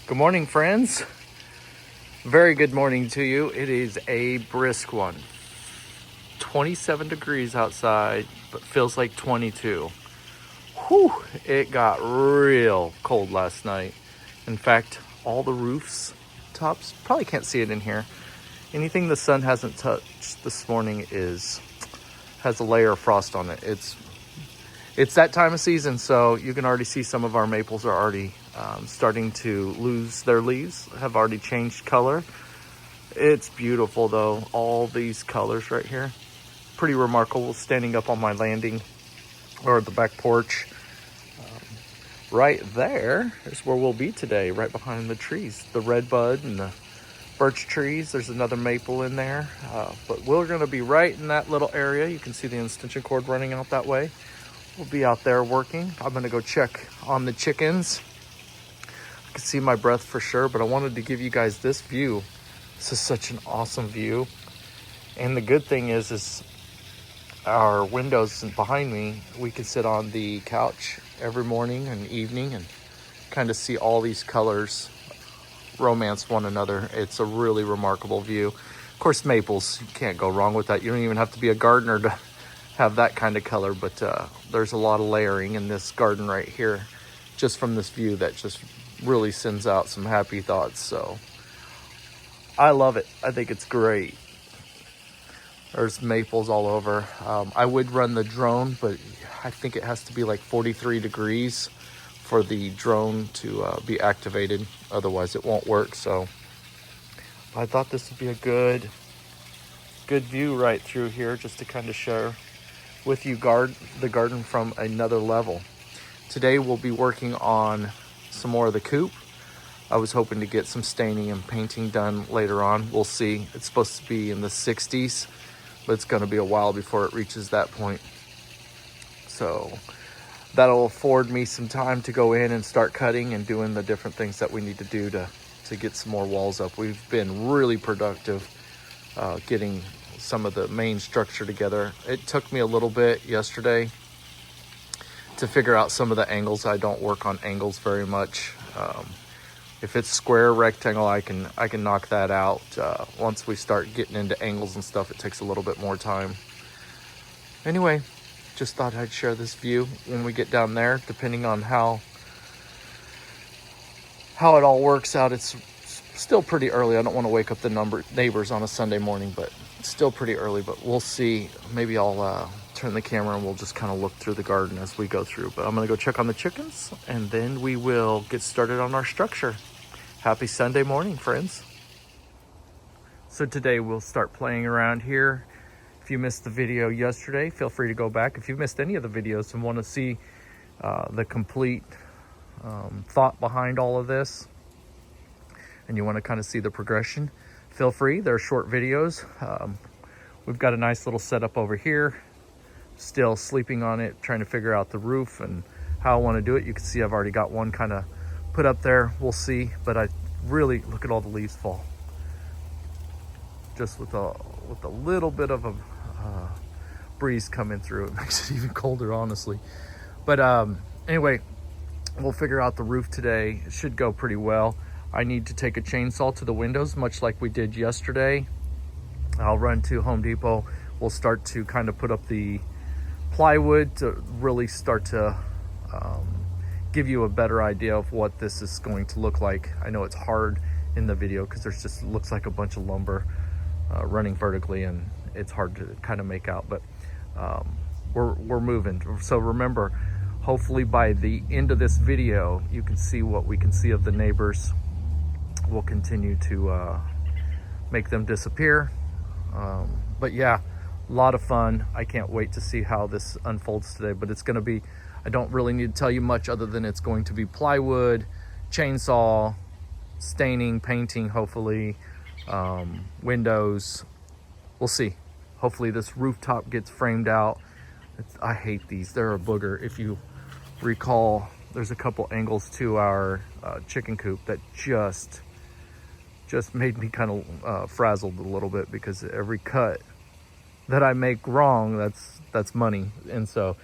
Good morning, friends. Very good morning to you. It is a brisk one. 27 degrees outside, but feels like 22. Whew, it got real cold last night. In fact, all the roofs, tops, probably can't see it in here. Anything the sun hasn't touched this morning has a layer of frost on it. It's that time of season, so you can already see some of our maples are already starting to lose their leaves, have already changed color. It's beautiful though, all these colors right here. Pretty remarkable. Standing up on my landing or the back porch. Right there is where we'll be today, right behind the trees. The redbud and the birch trees. There's another maple in there. But we're gonna be right in that little area. You can see the extension cord running out that way. We'll be out there working. I'm gonna go check on the chickens. I can see my breath for sure, but I wanted to give you guys this view. This is such an awesome view. And the good thing is our windows behind me, we can sit on the couch every morning and evening and kind of see all these colors romance one another. It's a really remarkable view. Of course, maples, you can't go wrong with that. You don't even have to be a gardener to have that kind of color, but there's a lot of layering in this garden right here, just from this view that just really sends out some happy thoughts. So I love it. I think it's great. There's maples all over. I would run the drone, but I think it has to be like 43 degrees for the drone to be activated. Otherwise it won't work. So I thought this would be a good view right through here, just to kind of share with you the garden from another level. Today we'll be working on some more of the coop. I was hoping to get some staining and painting done later on. We'll see. It's supposed to be in the 60s, but it's going to be a while before it reaches that point. So that'll afford me some time to go in and start cutting and doing the different things that we need to do to get some more walls up. We've been really productive getting some of the main structure together. It took me a little bit yesterday to figure out some of the angles. I don't work on angles very much. If it's square, rectangle, I can knock that out. Once we start getting into angles and stuff, it takes a little bit more time. Anyway, just thought I'd share this view when we get down there, depending on how it all works out. It's still pretty early. I don't want to wake up the neighbors on a Sunday morning, but it's still pretty early, but we'll see. Maybe I'll turn the camera and we'll just kind of look through the garden as we go through. But I'm going to go check on the chickens and then we will get started on our structure. Happy Sunday morning, friends. So today we'll start playing around here. If you missed the video yesterday, feel free to go back. If you missed any of the videos and want to see the complete thought behind all of this, and you want to kind of see the progression, feel free. They're short videos. We've got a nice little setup over here. Still sleeping on it, trying to figure out the roof and how I want to do it. You can see I've already got one kind of put up there. We'll see, but I really look at all the leaves fall. Just with a little bit of a breeze coming through, it makes it even colder, honestly. But anyway, we'll figure out the roof today. It should go pretty well. I need to take a chainsaw to the windows, much like we did yesterday. I'll run to Home Depot. We'll start to kind of put up the plywood to really start to give you a better idea of what this is going to look like. I know it's hard in the video because there's just looks like a bunch of lumber running vertically and it's hard to kind of make out, but we're moving. So remember, hopefully by the end of this video, you can see what we can see of the neighbors. We'll continue to make them disappear. But yeah, a lot of fun. I can't wait to see how this unfolds today, but it's going to be, I don't really need to tell you much other than it's going to be plywood, chainsaw, staining, painting, hopefully, windows. We'll see. Hopefully this rooftop gets framed out. I hate these. They're a booger. If you recall, there's a couple angles to our chicken coop that just made me kind of frazzled a little bit, because every cut that I make wrong, that's money. And so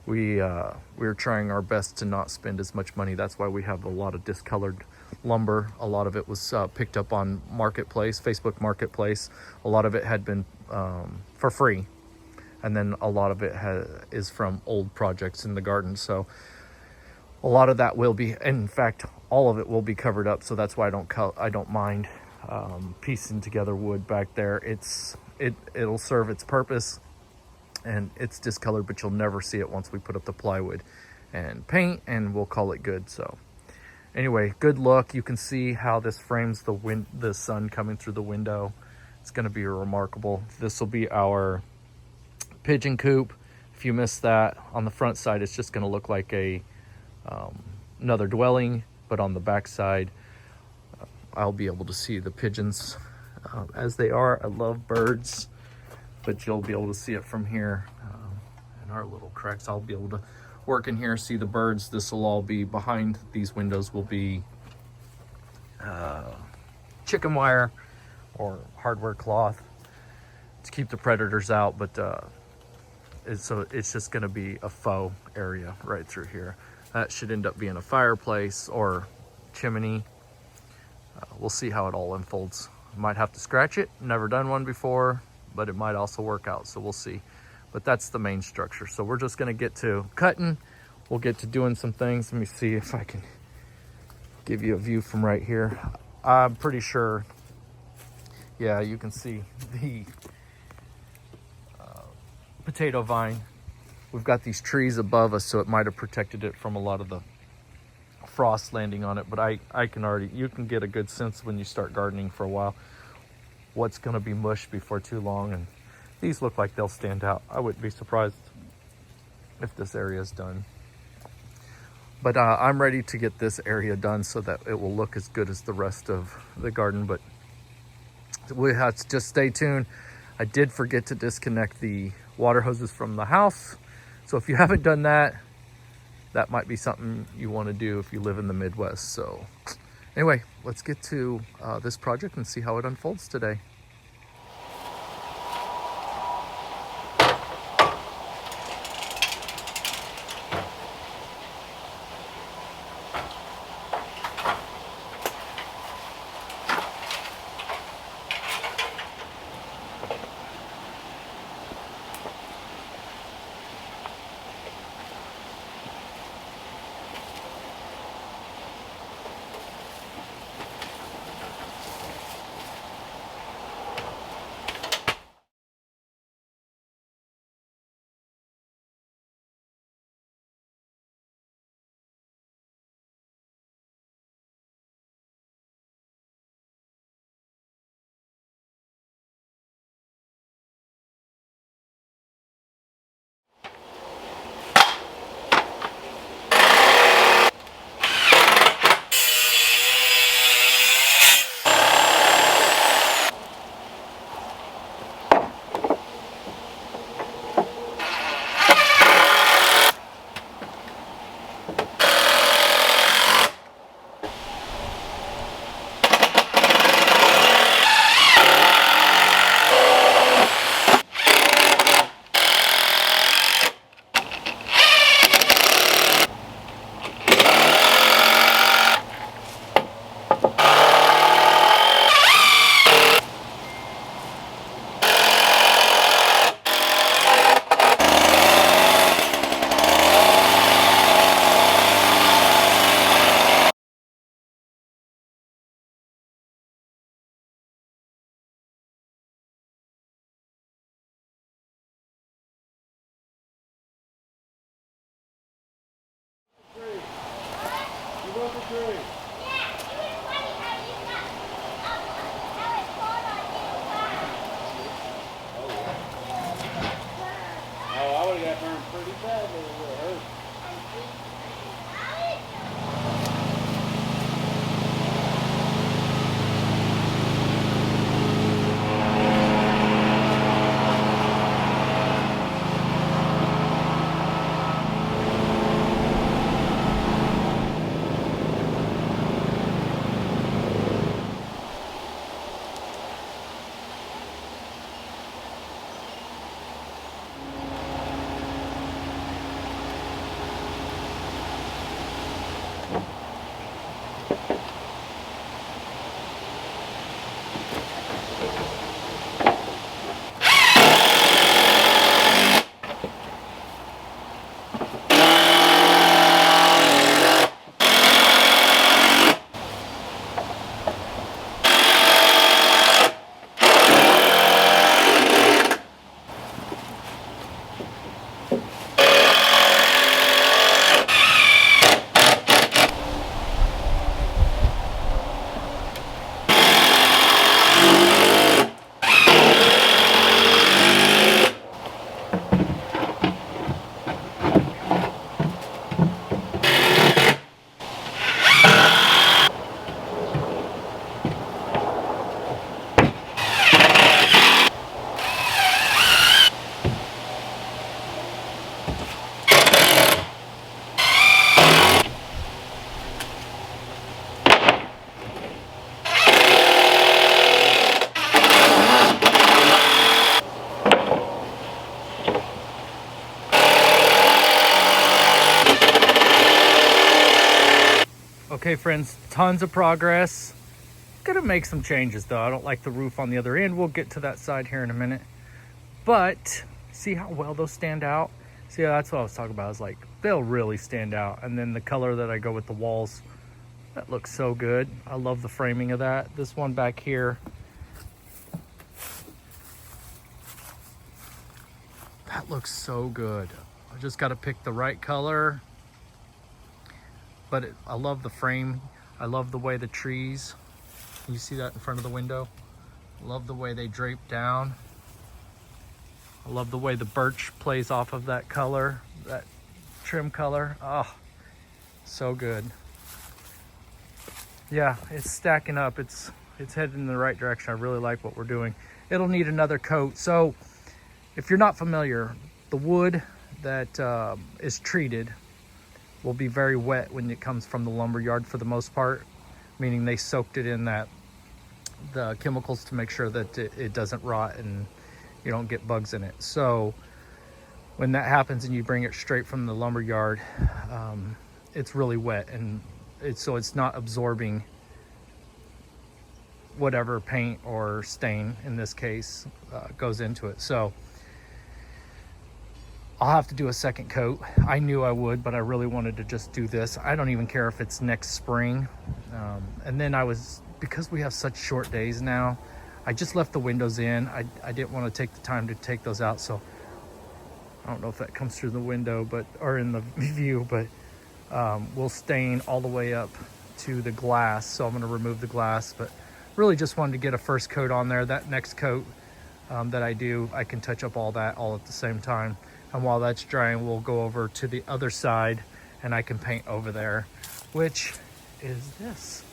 we're trying our best to not spend as much money. That's why we have a lot of discolored lumber. A lot of it was picked up on Marketplace, Facebook Marketplace. A lot of it had been for free, and then a lot of it is from old projects in the garden. So a lot of that will be, in fact, all of it will be covered up. So that's why I don't mind piecing together wood back there. It'll serve its purpose, and it's discolored, but you'll never see it once we put up the plywood and paint, and we'll call it good. So anyway, good look. You can see how this frames the sun coming through the window. It's going to be remarkable. This will be our pigeon coop. If you missed that, on the front side, it's just going to look like another dwelling, but on the back side, I'll be able to see the pigeons as they are. I love birds, but you'll be able to see it from here in our little cracks. I'll be able to work in here, see the birds. This will all be behind these windows will be chicken wire or hardware cloth to keep the predators out, but so it's just going to be a faux area right through here. That should end up being a fireplace or chimney. We'll see how it all unfolds. Might have to scratch it. Never done one before, but it might also work out, so we'll see. But that's the main structure. So we're just going to get to cutting. We'll get to doing some things. Let me see if I can give you a view from right here. I'm pretty sure, yeah, you can see the potato vine. We've got these trees above us, so it might have protected it from a lot of the frost landing on it. But you can get a good sense when you start gardening for a while what's going to be mush before too long. And these look like they'll stand out. I wouldn't be surprised if this area is done. But I'm ready to get this area done so that it will look as good as the rest of the garden. But we have to just stay tuned. I did forget to disconnect the water hoses from the house. So if you haven't done that, that might be something you want to do if you live in the Midwest. So anyway, let's get to this project and see how it unfolds today. Okay, friends, tons of progress. Gonna make some changes though. I don't like the roof on the other end. We'll get to that side here in a minute. But see how well those stand out? See, that's what I was talking about. Is like they'll really stand out. And then the color that I go with the walls, that looks so good. I love the framing of that. This one back here, that looks so good. I just got to pick the right color. But I love the frame. I love the way the trees, you see that in front of the window? I love the way they drape down. I love the way the birch plays off of that color, that trim color. Oh, so good. Yeah, it's stacking up. It's headed in the right direction. I really like what we're doing. It'll need another coat. So if you're not familiar, the wood that is treated will be very wet when it comes from the lumber yard for the most part, meaning they soaked it in the chemicals to make sure that it doesn't rot and you don't get bugs in it. So when that happens and you bring it straight from the lumber yard, it's really wet, and it's not absorbing whatever paint or stain in this case goes into it. So I'll have to do a second coat. I knew I would, but I really wanted to just do this. I don't even care if it's next spring. And then because we have such short days now, I just left the windows in. I didn't want to take the time to take those out. So I don't know if that comes through the window, or in the view, but we'll stain all the way up to the glass. So I'm going to remove the glass, but really just wanted to get a first coat on there. That next coat that I do, I can touch up all that all at the same time. And while that's drying, we'll go over to the other side and I can paint over there, which is this.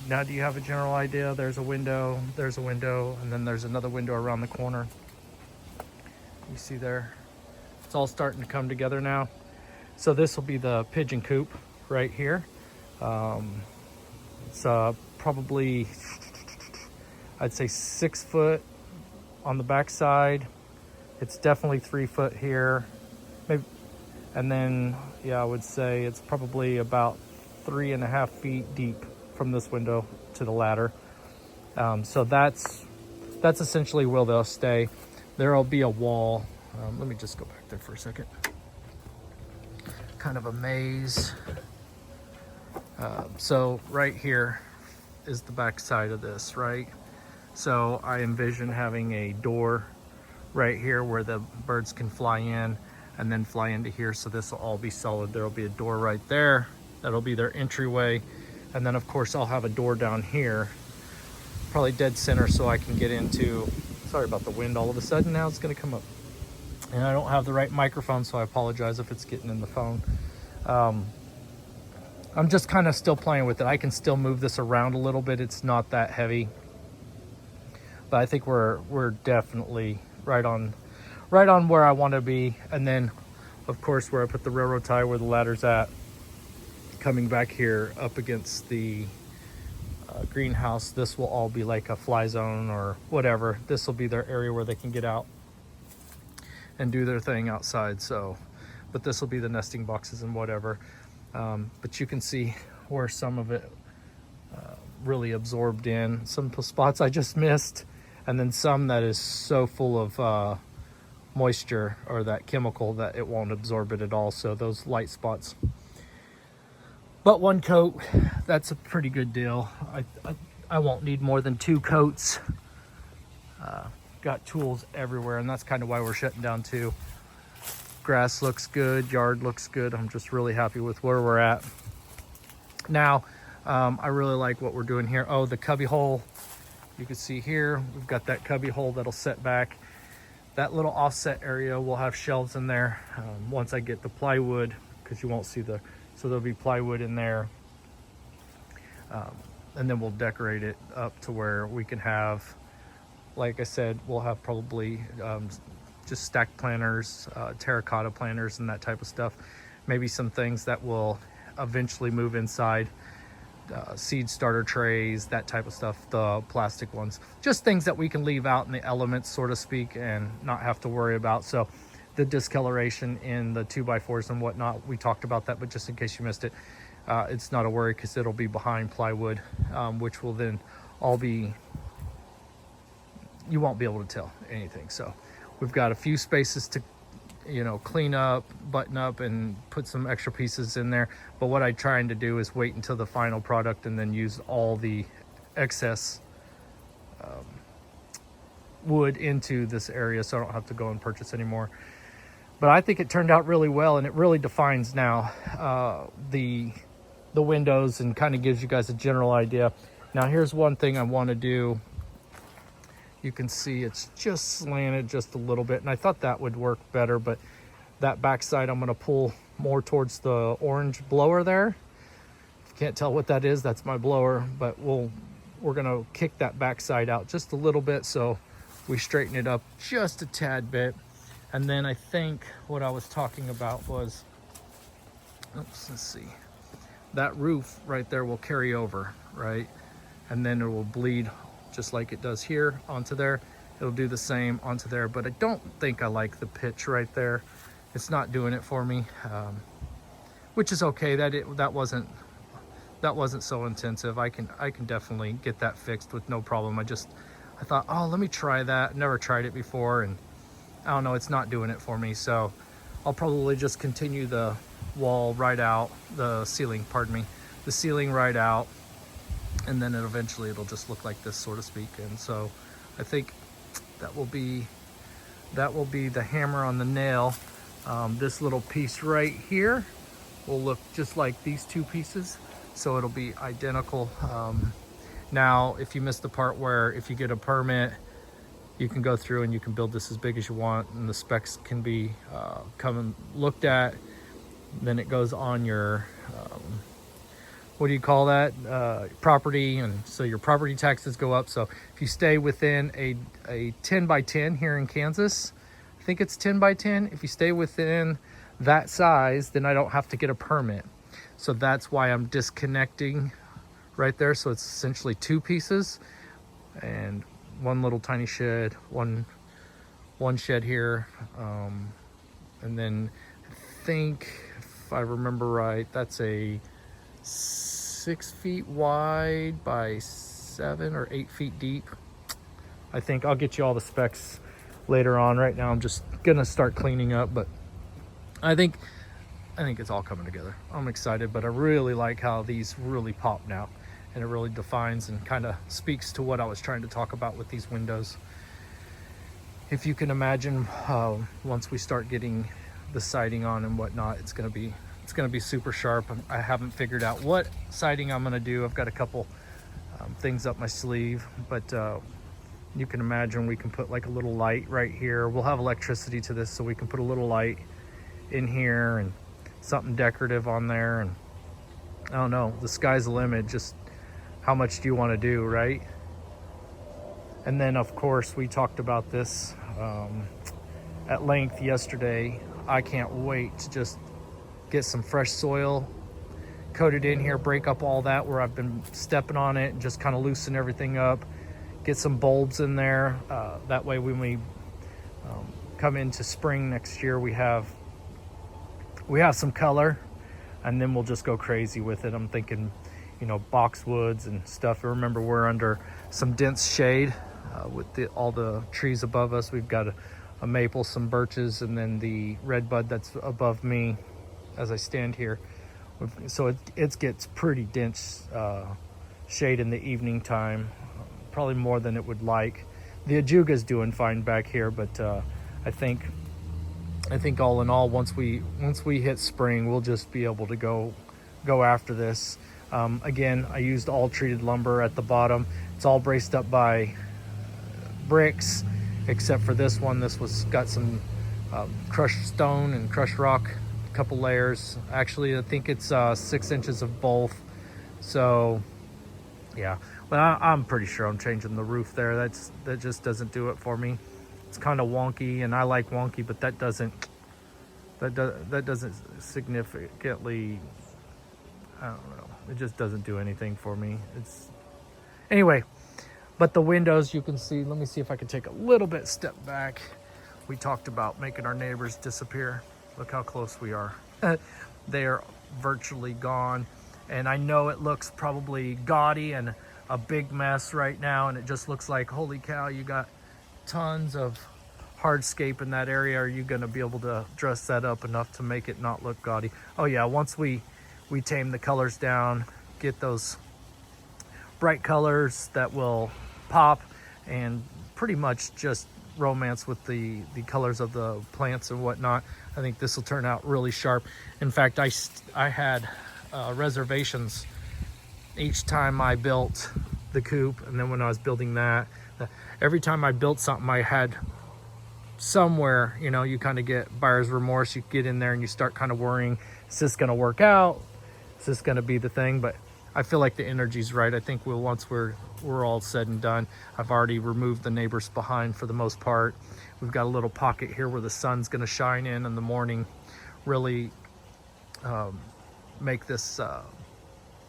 Now, do you have a general idea? There's a window, and then there's another window around the corner. You see there? It's all starting to come together now. So this will be the pigeon coop right here. It's probably, I'd say 6 foot on the back side. It's definitely 3 foot here, maybe, and then I would say it's probably about 3.5 feet deep from this window to the ladder. So that's essentially where they'll stay. There'll be a wall. Let me just go back there for a second. Kind of a maze. So right here is the back side of this, right? So I envision having a door right here where the birds can fly in and then fly into here. So this will all be solid. There'll be a door right there. That'll be their entryway. And then of course I'll have a door down here, probably dead center, so I can get into, sorry about the wind all of a sudden, now it's gonna come up. And I don't have the right microphone, so I apologize if it's getting in the phone. I'm just kind of still playing with it. I can still move this around a little bit. It's not that heavy, but I think we're definitely right on where I want to be. And then of course where I put the railroad tie, where the ladder's at, coming back here up against the greenhouse, this will all be like a fly zone or whatever. This will be their area where they can get out and do their thing outside. So, but this will be the nesting boxes and whatever. But you can see where some of it really absorbed in. Some spots I just missed, and then some that is so full of moisture or that chemical that it won't absorb it at all. So those light spots. But one coat, that's a pretty good deal. I won't need more than 2 coats. Got tools everywhere, and that's kind of why we're shutting down too. Grass looks good, yard looks good. I'm just really happy with where we're at. Now, I really like what we're doing here. Oh, the cubby hole, you can see here, we've got that cubby hole that'll set back. That little offset area will have shelves in there once I get the plywood, because you won't see so there'll be plywood in there. And then we'll decorate it up to where we can have, like I said, we'll have probably just stacked planters, terracotta planters and that type of stuff. Maybe some things that will eventually move inside, seed starter trays, that type of stuff, the plastic ones. Just things that we can leave out in the elements, so to speak, and not have to worry about. So the discoloration in the 2x4s and whatnot, we talked about that, but just in case you missed it, it's not a worry because it'll be behind plywood, which will then all be, you won't be able to tell anything. So we've got a few spaces to, you know, clean up, button up, and put some extra pieces in there. But what I'm trying to do is wait until the final product and then use all the excess wood into this area so I don't have to go and purchase anymore. But I think it turned out really well, and it really defines now the windows and kind of gives you guys a general idea. Now here's one thing I want to do. You can see it's just slanted just a little bit, and I thought that would work better, but that backside I'm going to pull more towards the orange blower there. If you can't tell what that is, that's my blower, but we're going to kick that backside out just a little bit so we straighten it up just a tad bit. And then I think what I was talking about was, oops, let's see, that roof right there will carry over, right? And then it will bleed just like it does here onto there. It'll do the same onto there, but I don't think I like the pitch right there. It's not doing it for me, which is okay. That wasn't so intensive. I can definitely get that fixed with no problem. I thought, oh, let me try that. Never tried it before, and I don't know, it's not doing it for me. So I'll probably just continue the wall right out, the ceiling right out, and then eventually it'll just look like this, so to speak. And so I think that will be the hammer on the nail. This little piece right here will look just like these two pieces, so it'll be identical. Now, if you missed the part where if you get a permit, you can go through and you can build this as big as you want, and the specs can be come and looked at. Then it goes on your what do you call that, property, and so your property taxes go up. So if you stay within a 10 by 10 here in Kansas, I think it's 10 by 10, if you stay within that size, then I don't have to get a permit. So that's why I'm disconnecting right there. So it's essentially two pieces and one little tiny shed, one shed here, and then I think, if I remember right, that's a 6 feet wide by 7 or 8 feet deep. I think I'll get you all the specs later on. Right now I'm just gonna start cleaning up, but I think it's all coming together. I'm excited, but I really like how these really pop now, and it really defines and kind of speaks to what I was trying to talk about with these windows. If you can imagine, once we start getting the siding on and whatnot, it's gonna be super sharp. I haven't figured out what siding I'm gonna do. I've got a couple things up my sleeve, but you can imagine we can put like a little light right here. We'll have electricity to this, so we can put a little light in here and something decorative on there. And I don't know, the sky's the limit. Just how much do you want to do, right? And then of course we talked about this at length yesterday. I can't wait to just get some fresh soil, coat it in here, break up all that where I've been stepping on it, and just kind of loosen everything up, get some bulbs in there. That way when we come into spring next year, we have some color, and then we'll just go crazy with it. I'm thinking, you know, boxwoods and stuff. Remember, we're under some dense shade with all the trees above us. We've got a maple, some birches, and then the redbud that's above me as I stand here. So it gets pretty dense shade in the evening time, probably more than it would like. The ajuga's doing fine back here, but I think all in all, once we hit spring, we'll just be able to go after this. Again, I used all treated lumber at the bottom. It's all braced up by bricks, except for this one. This was got some crushed stone and crushed rock, a couple layers. Actually, I think it's 6 inches of both. So yeah, but I'm pretty sure I'm changing the roof there. That just doesn't do it for me. It's kind of wonky, and I like wonky, but that doesn't significantly, I don't know, it just doesn't do anything for me. Anyway, but the windows, you can see, let me see if I can take a little bit step back. We talked about making our neighbors disappear. Look how close we are. They are virtually gone. And I know it looks probably gaudy and a big mess right now, and it just looks like, holy cow, you got tons of hardscape in that area. Are you going to be able to dress that up enough to make it not look gaudy? Oh yeah, once we tame the colors down, get those bright colors that will pop, and pretty much just romance with the colors of the plants and whatnot, I think this will turn out really sharp. In fact, I had reservations each time I built the coop, and then when I was building that, every time I built something, I had somewhere, you know, you kind of get buyer's remorse. You get in there and you start kind of worrying, is this going to work out? Is this going to be the thing? But I feel like the energy's right. I think once we're all said and done, I've already removed the neighbors behind for the most part. We've got a little pocket here where the sun's going to shine in the morning, really make this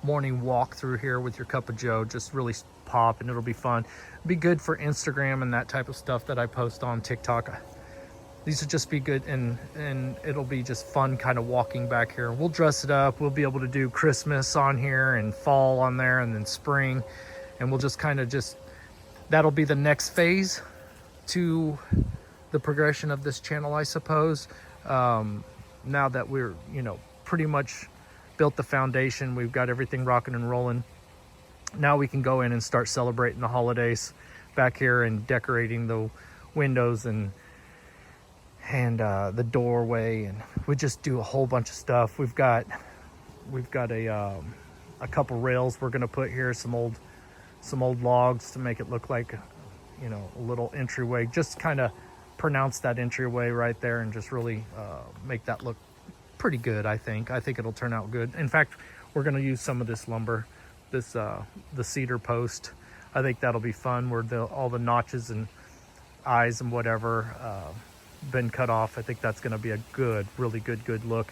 morning walk through here with your cup of joe just really pop, and it'll be fun. Be good for Instagram and that type of stuff that I post on TikTok. These will just be good, and it'll be just fun kind of walking back here. We'll dress it up. We'll be able to do Christmas on here and fall on there, and then spring, and we'll just kind of that'll be the next phase to the progression of this channel, I suppose. Now that we're, you know, pretty much built the foundation, we've got everything rocking and rolling. Now we can go in and start celebrating the holidays back here and decorating the windows and the doorway, and we just do a whole bunch of stuff. We've got a couple rails we're gonna put here, some old logs to make it look like, you know, a little entryway. Just kind of pronounce that entryway right there and just really make that look pretty good. I think it'll turn out good. In fact, we're gonna use some of this lumber, the cedar post. I think that'll be fun, where all the notches and eyes and whatever been cut off. I think that's going to be a really good look,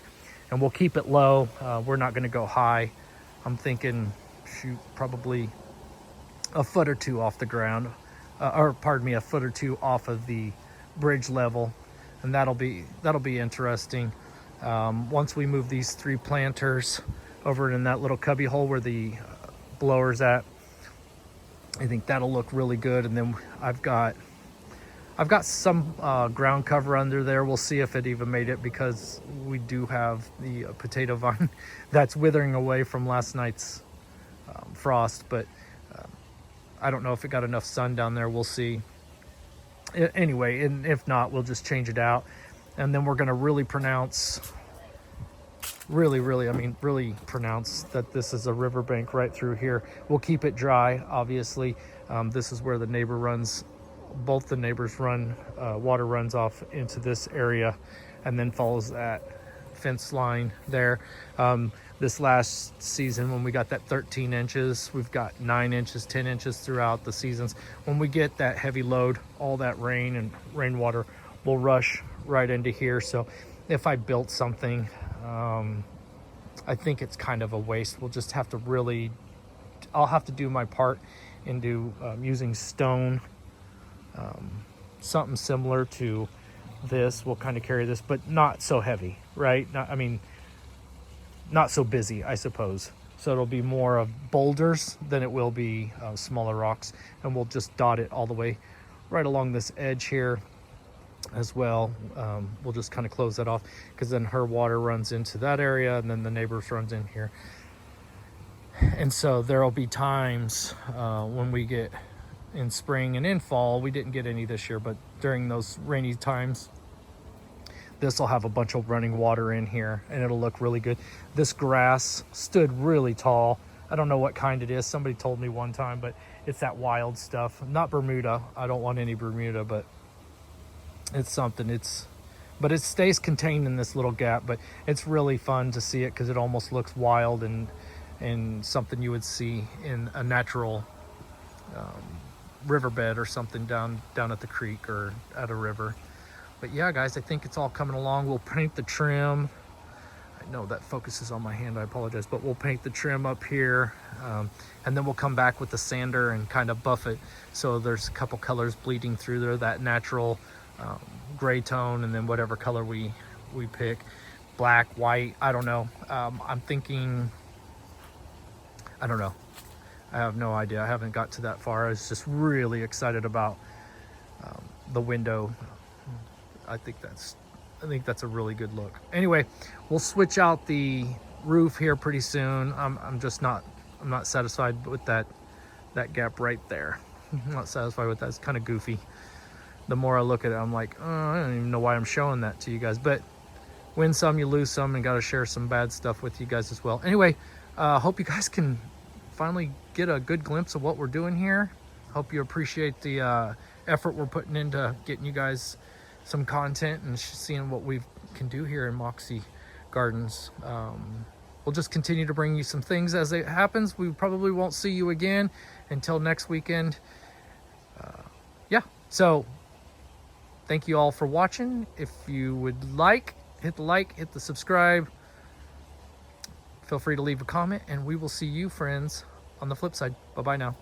and we'll keep it low. We're not going to go high. I'm thinking, shoot, probably a foot or two off the ground, or pardon me, a foot or two off of the bridge level, and that'll be interesting. Once we move these 3 planters over in that little cubby hole where the blower's at, I think that'll look really good. And then I've got some ground cover under there. We'll see if it even made it, because we do have the potato vine that's withering away from last night's frost. But I don't know if it got enough sun down there. We'll see. Anyway, and if not, we'll just change it out. And then we're going to really pronounce that this is a riverbank right through here. We'll keep it dry, obviously. This is where the neighbor runs. Both the neighbors run, water runs off into this area and then follows that fence line there. This last season, when we got that 13 inches, we've got 9 inches, 10 inches throughout the seasons. When we get that heavy load, all that rain and rainwater will rush right into here. So if I built something, I think it's kind of a waste. We'll just have to I'll have to do my part into using stone, something similar to this. We'll kind of carry this, but not so heavy, right? Not so busy, I suppose. So it'll be more of boulders than it will be smaller rocks, and we'll just dot it all the way right along this edge here as well. We'll just kind of close that off, because then her water runs into that area, and then the neighbors runs in here. And so there'll be times when we get in spring and in fall, we didn't get any this year, but during those rainy times, this will have a bunch of running water in here, and it'll look really good. This grass stood really tall. I don't know what kind it is. Somebody told me one time, but it's that wild stuff. Not Bermuda. I don't want any Bermuda, but it's something. But it stays contained in this little gap, but it's really fun to see it, because it almost looks wild and something you would see in a natural riverbed or something down at the creek or at a river. But yeah, guys, I think it's all coming along. We'll paint the trim. I know that focuses on my hand, I apologize, but we'll paint the trim up here, and then we'll come back with the sander and kind of buff it so there's a couple colors bleeding through there, that natural gray tone, and then whatever color we pick, black, white, I don't know. I'm thinking I don't know. I have no idea. I haven't got to that far. I was just really excited about the window. I think that's a really good look. Anyway, we'll switch out the roof here pretty soon. I'm not satisfied with that gap right there. I'm not satisfied with that. It's kind of goofy. The more I look at it, I'm like, oh, I don't even know why I'm showing that to you guys. But win some, you lose some, and got to share some bad stuff with you guys as well. Anyway, hope you guys can finally get a good glimpse of what we're doing here. Hope you appreciate the effort we're putting into getting you guys some content and seeing what we can do here in Moxie Gardens. We'll just continue to bring you some things as it happens. We probably won't see you again until next weekend. Yeah, so thank you all for watching. If you would hit the subscribe. Feel free to leave a comment, and we will see you, friends, on the flip side. Bye-bye now.